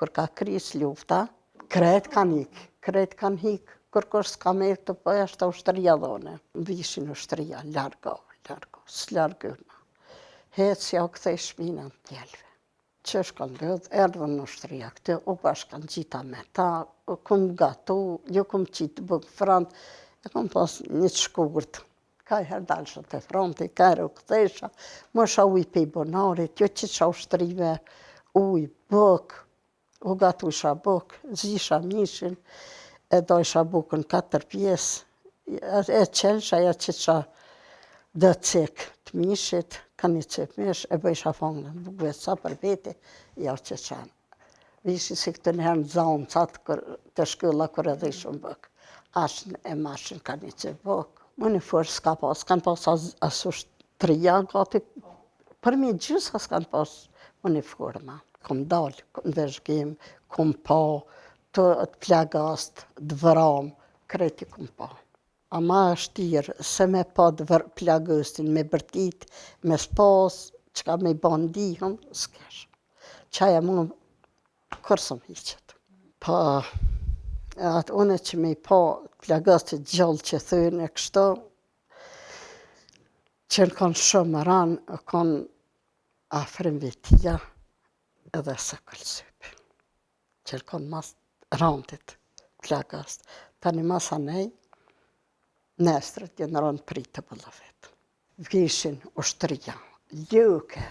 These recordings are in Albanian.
kur ka kris lufta, krejt kanë hik, kërkosh s'ka me të po është ushtëria dhone. Vishin ushtëria, largo, s'largëna. Hecja u kthej shpinën tjelve. Që shkon lëdh, erdhën në ushtëria këtë, u bashkan gjitha me ta, kum gatu, jo kum qitë buk front, e kum pas një të shkurt. Ka herë dalësha të fronti, ka herë u kthesha, mosha uj pe i bonarit, jo që qa ushtrive, uj, buk, u gatusha buk, zisha mishin, e dojsha bukën 4 pjesë, e qelsha, ja që qa dhe cek të mishit, ka një cek mish, e bëjsha fongën, bukve sa për vete, ja që qanë. Vishi si këtë njëherë në zonë, catë të shkylla kër edhe ishën buk. Ashtë e mashin ka një cek buk. Më një forë s'ka pas, kanë pas as ushtria, gati, për mi gjysa s'kanë pas më një forma. Kom dalë në vëzhgim, kom pa të plagast, dëvëram, kreti kom pa. Ama është tirë, se me pa plagëstin, me bërtit, me spas, që ka me bandihën, s'kesh. Qaja më kërësëm hiqet. Pa, atë une që me pa plagëstit gjallë që thënë e kështu, që në kanë shumë ranë, kanë afrim vitia edhe se këllësypi. Që në kanë mas randit plagëst. Tani mas anej, nestrët jenë rënë pritë bëllë vetë. Vishin ushtëria, ljuke,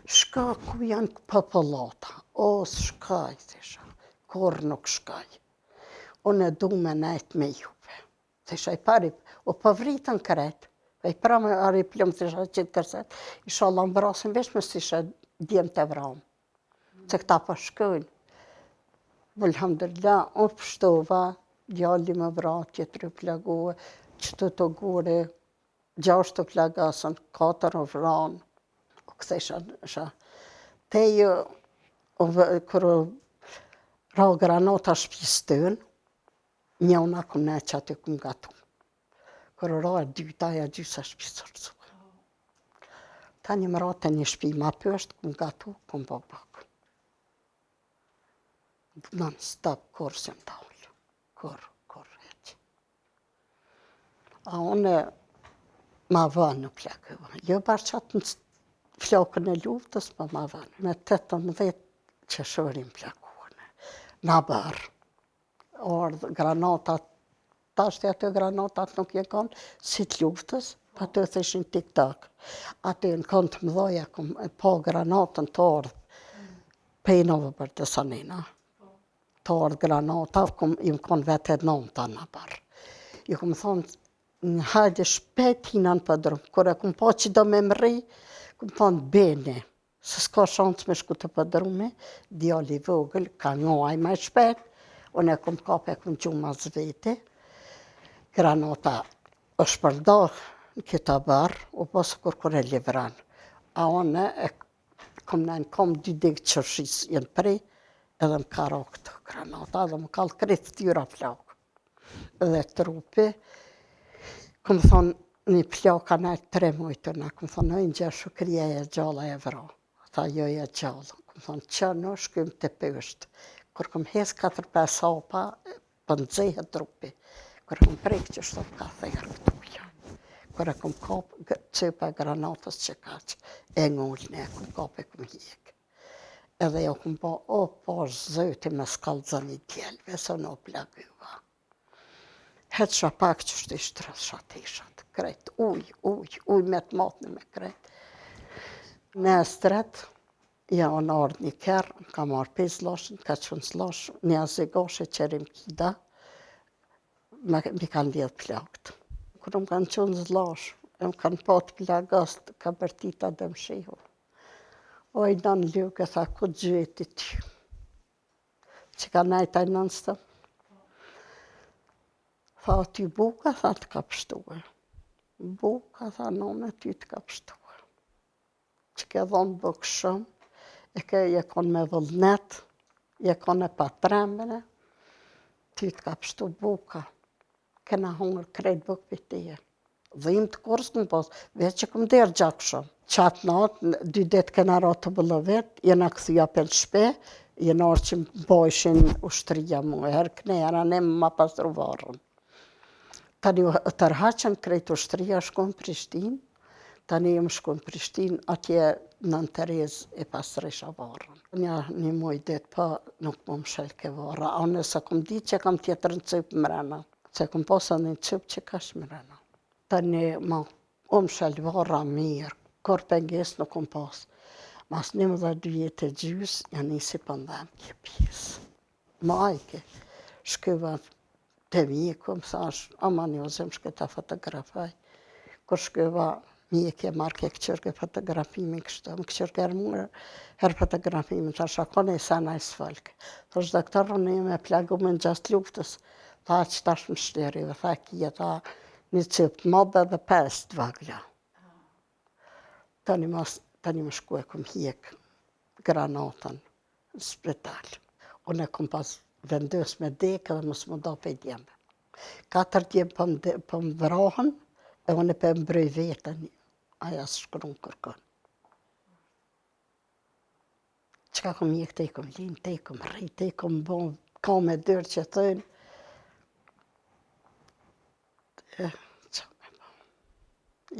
shka ku janë pëpëllata, shkaj, thesha, kur nuk shkaj. Unë e du me nejt me juve. Thesha i pari, o pëvritën kret, e i pra me ari plëm, thesha qitë kërset, isha Allah më vrasin vesh me s'isha djem të vramë. Se këta pa shkojnë. Alhamdulillah, unë pështova, djalli më vra, tjetëri plagohë, qëtë të gure, 6 të plagasën, 4 u vranë. O këthesha, teju, kërë ra granata shpistën, një unë akum ne që aty këm gatu. Kërë ra e dyta, ja gjysa shpisërcu. Ta një më ra të një shpi ma pësht, këm gatu, këm bëbëk. Non stop, kur s'jëm taullë. Kur heq. A une ma vënë në plakëva. Jo bashkët në flokën e luftës, ma vënë. Me 18 qëshërin plakuane. Na bërë. Ardhë granatat, tashtë atë granatat nuk je kanë si të luftës, pa të theshin tik-tak. Atë në kanë të mdoja, pa granatën të ardhë, pejnove për të sanina. Të ardhë granata, im kanë vete 9 në bërë. Ju këmë thonë, në hajde shpet hina në pëdrumë, kër e këmë pa që do me mëri, këmë thonë bene, se s'ka shansë me shku të pëdrume, djali vogël, ka ngoj ma shpet, unë e këmë kape, e këmë gjumë as vete, granata është përdarë në këta barë, u pasë kur e livranë. A unë e këmë në 2 degë qërshis jenë prej, edhe më ka ra këtë granata, edhe më kalë kretë tyra flakë. Edhe trupi, këmë thonë, një plaka në 3 mujtë, këmë thonë, në gjë shukria e gjalla e vra. Tha, jo e gjalla. Këmë thonë, që në shkym të pështë. Kër këmë hes 4-5 hapa, për nëzhehet trupi. Kër këmë prejkë që shtot ka thejrë këtuja. Kër e këmë kapë cëpa granatës që kaqë, e ngullën e këmë kapë e këmë hjekë. Edhe jo këmë po, po zëti me skallëzën i djelve, se në plagëva. Hetë shapak që shtë ishtë rëshat ishat, krejt, uj me të matën me krejt. Në estret, ja, unë ardhë një kërë, ka marrë 5 lashën, ka qënë slashë, një azigashe qërim kida, mi kanë lidhë plakët. Kërë më kanë qënë zlashë, e më kanë patë plagast, ka bërtita dhe më shihu. O, i nënë luke, tha, ku gjëti ty? Që ka najta i nënë së? Tha, ty buka, tha, të ka pështuë. Buka, tha, nënë, ty të ka pështuë. Që ke dhonë bukë shumë, e ke je konë me vëllnet, je konë e patrembene, ty të ka pështu buka, kena hungër krejt bukë për tije. Dhim të kurës këmë posë, veç që këmë derë gjakë shumë. Qatë natë, 2 ditë kena ra të bëllë vetë, jena këthuja për shpe, Jenar që bojshin ushtria mu, herë knera, ne ma pasru varën. Tani tërhaqen krejt ushtria shkon Prishtinë, tani jem shkon Prishtinë, atje Nën Terez e pasrisha varën. Një muj dit pa nuk më mshel ke vara, a nëse kom ditë që kam tjetër në cyp mrena, se kom posa një cyp që kash mrena. Tani ma mshel vara mirë, kur penges nuk kom pas. Mas 11 vjetë e gjys, janë nisi pëndem kje pjesë. Majke, shkyva të miku, më thash, ama njëzëm shkëta fotografaj. Kur shkyva mjekje marke këqyrke fotografimin kështu, më këqyrke her fotografimin, thash, ako në i sana i sfalke. Thash, doktorë, në me plagu me në gjast luftës, tha që tash më shteri, dhe tha kje, tha një cypt modhe dhe 5 vagla. Tani më shku e kom hjek granatën në spital. Unë e kom pas vendus me dekë dhe mos më do për djemë. 4 djemë për më vrohen, e unë e për mbroj vetën, aja së shkru në kërkon. Qka kom hjek të i kom linë, të i kom rri, të i kom bon, ka me dyrë që thënë. Qa me bon,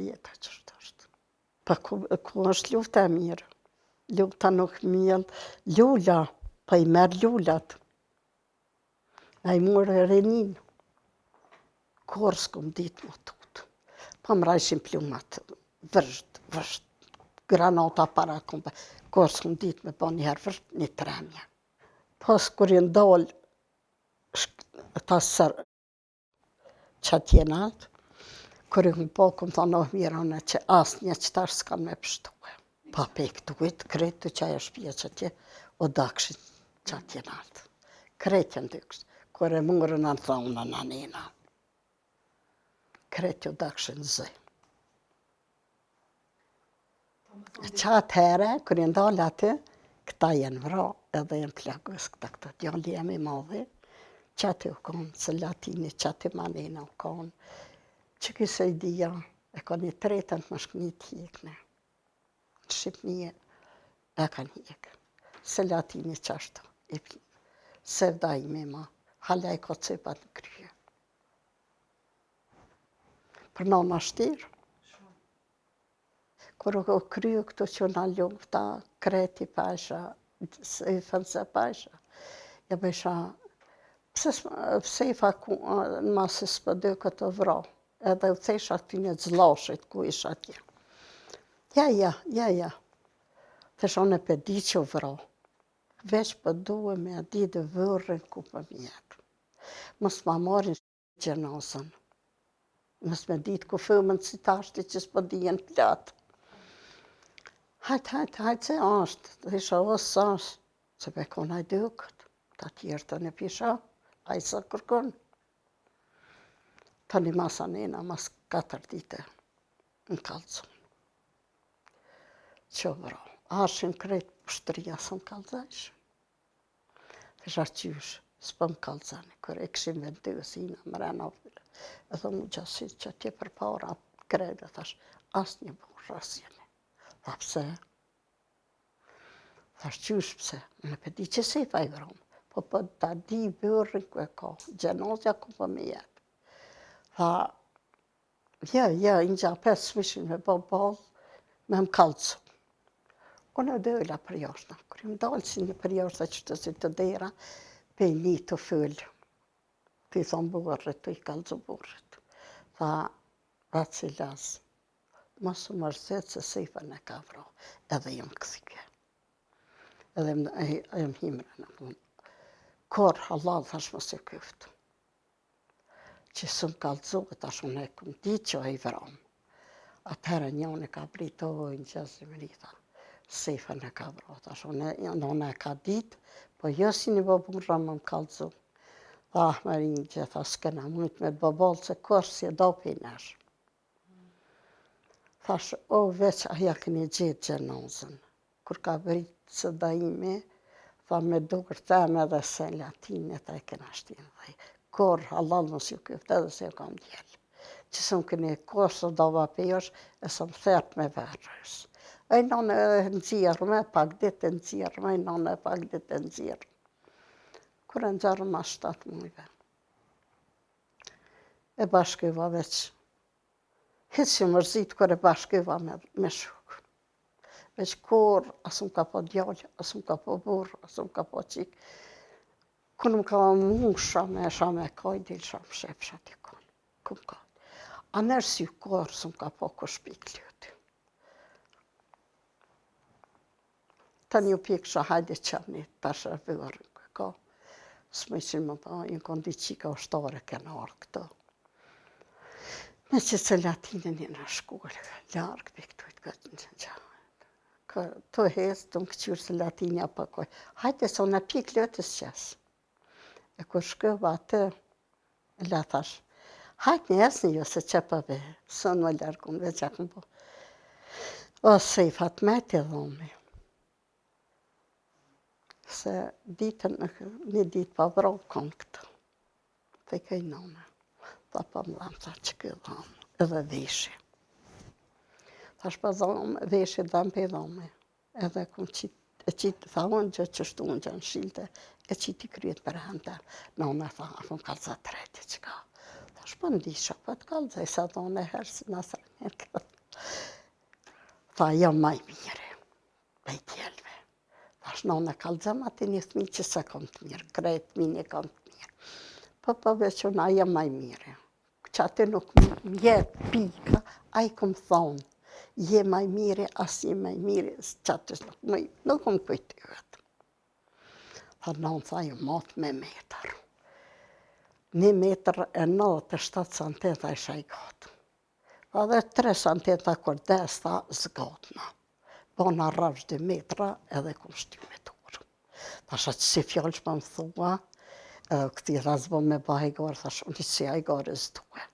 jeta qështë është. Pa ku është lufta e mirë. Lufta nuk mjell. Lula, pa i merë lullat. A i murë renin. Kur s'kom ditë më tutë. Pa më rajshin plumat. Vërsht. Granata para kom pa. Kur s'kom ditë me pa njëherë vërsht një tremja. Pas kur i ndalë ta sërë që atje naltë, kur i kom po, kom thonë, oh mira, une që asë një qëtar s'kan me pështue. Pa pek duhet, kretë që ajo shpia që atje, o dakshin që atje naltë. Kretë në dykës, kur e murën në thonë në nina. Kretë o dakshin zë. Që atëhere, kur i ndalë aty, këta jenë vra, edhe jenë plagës këta djallë jemi madhe, që aty u konë, se latini që aty manina u konë, që kësë i dhja, e ka një tretën të më shkënjit hjekne. Në Shqipënije e ka njek. Se latini qashtu, se vda i me ma, hala i ka cepat në kryje. Për nana shtirë. Kur u kryu këtu që në lufta, kreti pasha, se i fënëse pasha, ja besha, pse i faku në masë s'pë dy këtë vra, edhe u thesh aty një zlashit ku ish atje. Ja. Thesh unë e pe di që u vra, veç për duhe me a di dhe vërën ku për mjetë. Mos ma marin gjenazën, mos me ditë ku fëmën si tashti që s'po dijen platë. Hajtë se ashtë, dhe isha osë ashtë, se pe kona i dukët, ta tjerë të në pisha, a i sa kërkon. Tani masa nena, mas 4 dite, në kalzon. Që vro, ashin krejt pushtëria së më kalzajsh. Dhe shaqysh, s'po më kalzani, kër e këshim vendusina, më rena vile. Edhe mu gjasit që tje për para, krejt dhe thash, as një burë asjeni. Tha pse? Thash qysh pse? Në pëdi që se i faj vromë, po ta di bërën ku e ka, gjenozja ku po me jetë. Tha, ja, i nja 5 smishin me balë, me më kalcu. Unë e dojla për jashtë, kër i më dalë si një për jashtë që të si të dera, pe një të fëllë. Të i thonë burët, të i kalcu burët. Tha, atë si lasë. Mos u mërzet se sejfën e ka vra, edhe jam këthike. Edhe jem himre në punë. Kor halal thash mos e kyftë. Që së më kalzohet, tash unë e këm di që e i vram. Atëherë njën e ka britojnë gjëzë më rita. Sejfën e ka vra, tash unë e ka ditë, po jo si një bëburra më kalzo. Tha Ahmerin që tha s'kena mujtë me bëballë se kërë si e do për nërë. Thash, o veç aja këni gjetë gjenazën. Kur ka vritë së daimi, tha me dukër teme dhe se latinit e këna shtinë dhe. Kor halal nësë ju kyftë edhe se ju kam djellë. Që së më këni kërë së dova për josh, e së më thertë me verës. E nënë e nëzirë, pak ditë e nëzirë, e nënë e pak ditë e nëzirë. Kër e nëzirë ma 7 mujve. E bashkëva veç. Hiç që mërzit kër e bashkëva me shukë. Veç kur, asë më ka po djallë, asë më ka po burë, asë më ka po qikë. Kër më ka musha me kaj, dilësha më shepsha t'i konë. Këm ka. A nërë si kërë, së më ka po kush pikë ljuti. Ta një pikë shë hajde qëni, ta shë vërën ka. Së më që më pa, në kondi qika ushtare kënë orë këto. Me që se latinën i në shkullë, largë për këtu i të këtë në gjahë. Të hezë, të më këqyrë se latinja për koj. Hajde, se unë e pikë lëtës qësë. E kur shkëva atë, la thash, hajtë një esë një, se që përve, së në lërgun, veç akëm po. O, se i Fatmet e dhomi. Se ditën, një ditë pa vrau kom këtë. Dhe këj nëme. Tha pa më dhamë, tha që këj dhomë, edhe veshi. Thash pa dhomë, veshi dhamë për dhomi. Edhe kom qitë, e qitë, tha unë gjë që shtu unë gjë në shilte, e qitë i kryet për hëndë. Nëme tha, a kom kalza të rejti që ka. Thash pa ndisha, pa të kalza, i sa dhone herë si nësër një këtë. Tha, jam maj mire, për i tjelve. Thash, nëme kalza ma të një thmi që se kom të mirë, krejt mi një kom të mirë. Po veç unë, a jam maj mire. Që atë nuk më jetë pika, a i kom thonë. Je maj mire, as je maj mire, që atës nuk më kujtë i vetë. Tha nënë, tha ju matë me metër. 1 metër e 97 cm isha i gatë. Tha dhe 3 cm kur des, tha zgatëna. Bona rrësh 2 metra edhe kom shty me turë. Thasha që si fjallë që më thua, edhe këti razbo me bahajgarë, thasha unë që hajgarë zduhe.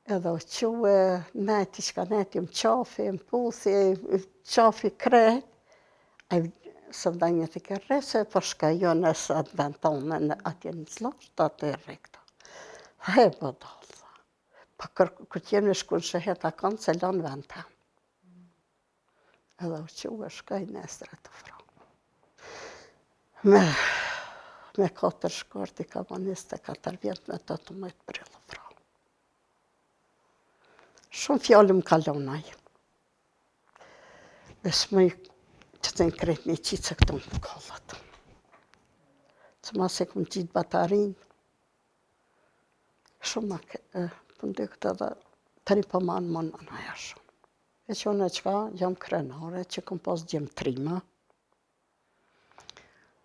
Edhe o quë, neti që ka neti më qafi, më puthi, qafi krejt, së më da një të kërre, se po shka jo nësë atë vend tonë, atje në zlasht, atë e rekta. He, po dalë, tha. Pa kër t'jemi shku në shëhet a kanë, se lanë vend ta. Edhe o quë, shkaj nesre të fra. Me 4 shkarti ka ma 24 vjetë, me 18 brillë fra. Shumë fjallë më kalonaj. Besë më që të në kretë një qitë se këto më kallat. Që ma se këmë gjitë batarin. Shumë ma pëndy këtë edhe të një pëmanë më në nëja shumë. E që unë e qka jam krenare, që këmë pas gjemë trima.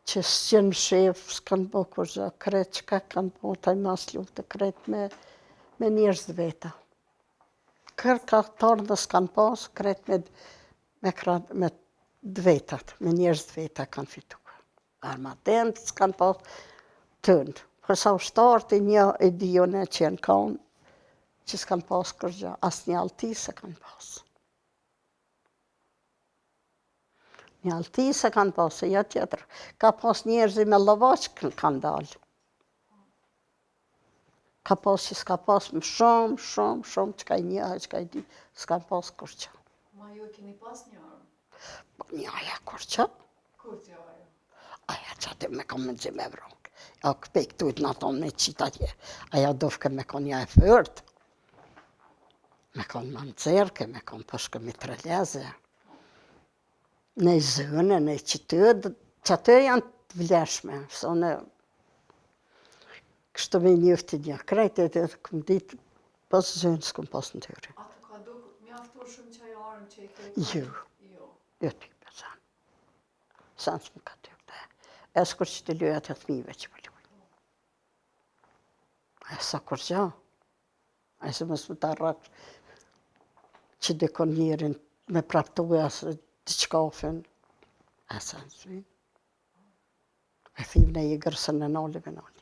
Që s'jenë shef, s'kanë bo kur gjë, kretë që ka kanë bo, taj mas lutë kretë me njerëz dhe veta. Kërë ka tarë dhe s'kanë pas, kretë me dvetat, me njerëz dveta kanë fitu. Armatent s'kanë pas tëndë. Përsa ushtarët e një e dijone që jenë kanë, që s'kanë pas kërgja, asë një alti se kanë pas. Një alti se kanë pas, e ja tjetër. Ka pas njerëzi me lavaç kanë dalë. Ka pas që s'ka pas më shumë, që ka i një, që ka i di, s'ka pas kur që. Ma ju e keni pas një armë? Një aja kur që? Kur që ajo? Aja që atë me kam në gjime vrongë. Ja këpej këtu i të naton me qita tje. Aja dofke me kon ja e fërt. Me kon më në cerke, me kon përshke me treleze. Në i zëne, në i qitët, që atë janë të vleshme. Kështë me njëfti një krejt e të këmë ditë, pas zënë s'këm pas në tyri. A të ka duk mjaftur shumë që ajo armë që i kërë? Jo. Jo ty për zanë. Zanë s'më ka ty për. E s'kur që të lujat e thmive që për lujë. E sa kur gja. E se mësë më të arrakë që dikon njerin me praptuja se të qkafin. E sa në zënë. E thim në i gërësën në nalli me nalli.